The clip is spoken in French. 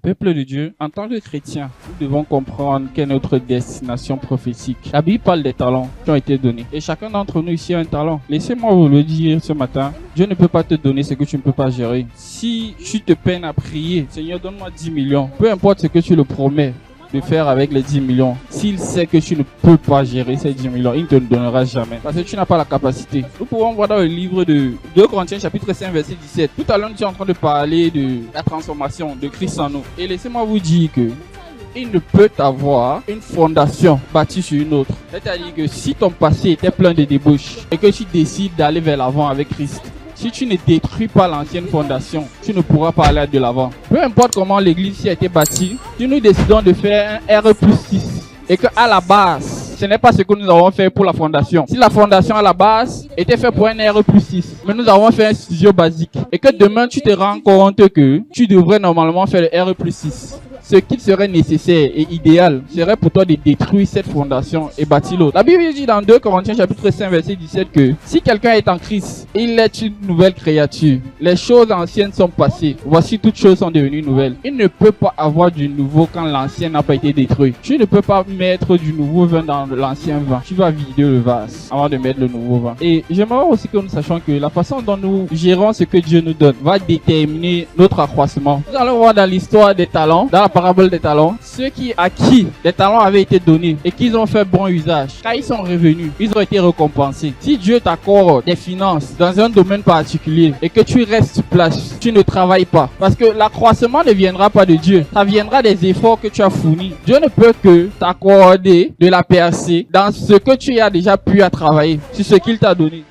Peuple de Dieu, en tant que chrétiens, nous devons comprendre quelle est notre destination prophétique. La Bible parle des talents qui ont été donnés. Et chacun d'entre nous ici a un talent. Laissez-moi vous le dire ce matin. Dieu ne peut pas te donner ce que tu ne peux pas gérer. Si tu te peines à prier, Seigneur, donne-moi 10 millions. Peu importe ce que tu le promets de faire avec les 10 millions. S'il sait que tu ne peux pas gérer ces 10 millions, il ne te le donnera jamais. Parce que tu n'as pas la capacité. Nous pouvons voir dans le livre de 2 Corinthiens chapitre 5 verset 17. Tout à l'heure, nous sommes en train de parler de la transformation de Christ en nous. Et laissez-moi vous dire que il ne peut avoir une fondation bâtie sur une autre. C'est-à-dire que si ton passé était plein de débauches et que tu décides d'aller vers l'avant avec Christ, si tu ne détruis pas l'ancienne fondation, tu ne pourras pas aller de l'avant. Peu importe comment l'église a été bâtie, si nous décidons de faire un R+6 et qu'à la base, ce n'est pas ce que nous avons fait pour la fondation. Si la fondation à la base était faite pour un R+6, mais nous avons fait un studio basique et que demain tu te rends compte que tu devrais normalement faire le R+6. Ce qui serait nécessaire et idéal serait pour toi de détruire cette fondation et bâtir l'autre. La Bible dit dans 2 Corinthiens chapitre 5 verset 17 que si quelqu'un est en Christ, il est une nouvelle créature. Les choses anciennes sont passées. Voici toutes choses sont devenues nouvelles. Il ne peut pas avoir du nouveau quand l'ancien n'a pas été détruit. Tu ne peux pas mettre du nouveau vin dans l'ancien vin. Tu vas vider le vase avant de mettre le nouveau vin. Et j'aimerais aussi que nous sachions que la façon dont nous gérons ce que Dieu nous donne va déterminer notre accroissement. Nous allons voir dans l'histoire des talents, dans la parabole des talents, ceux à qui les talents avaient été donnés et qu'ils ont fait bon usage, quand ils sont revenus, ils ont été récompensés. Si Dieu t'accorde des finances dans un domaine particulier et que tu restes sur place, tu ne travailles pas, parce que l'accroissement ne viendra pas de Dieu, ça viendra des efforts que tu as fournis. Dieu ne peut que t'accorder de la percée dans ce que tu as déjà pu à travailler, sur ce qu'il t'a donné.